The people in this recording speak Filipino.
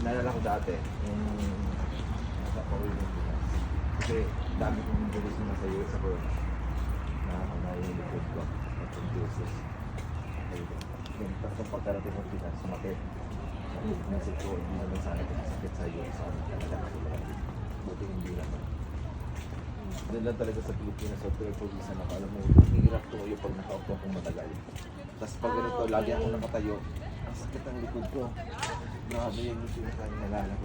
naalala ko dati, yung nasa Pauwi ng Pinas. Kasi dami kong bilis na sa US ako na yung likod ko at yung buses. Yung tatlong pagkarating ng Pinas, sumakit. Nasip ko, hindi naman sana kung masakit sa US. Buti hindi naman. Doon lang talaga sa Pilipinas, sa triple visa na alam mo, hirap ko yung pag nakaupo akong matagal. Tapos pag ganito, lagi ako nakatayo, ang sakit ang likod ko. Grabe yung sinasayang nalala ko.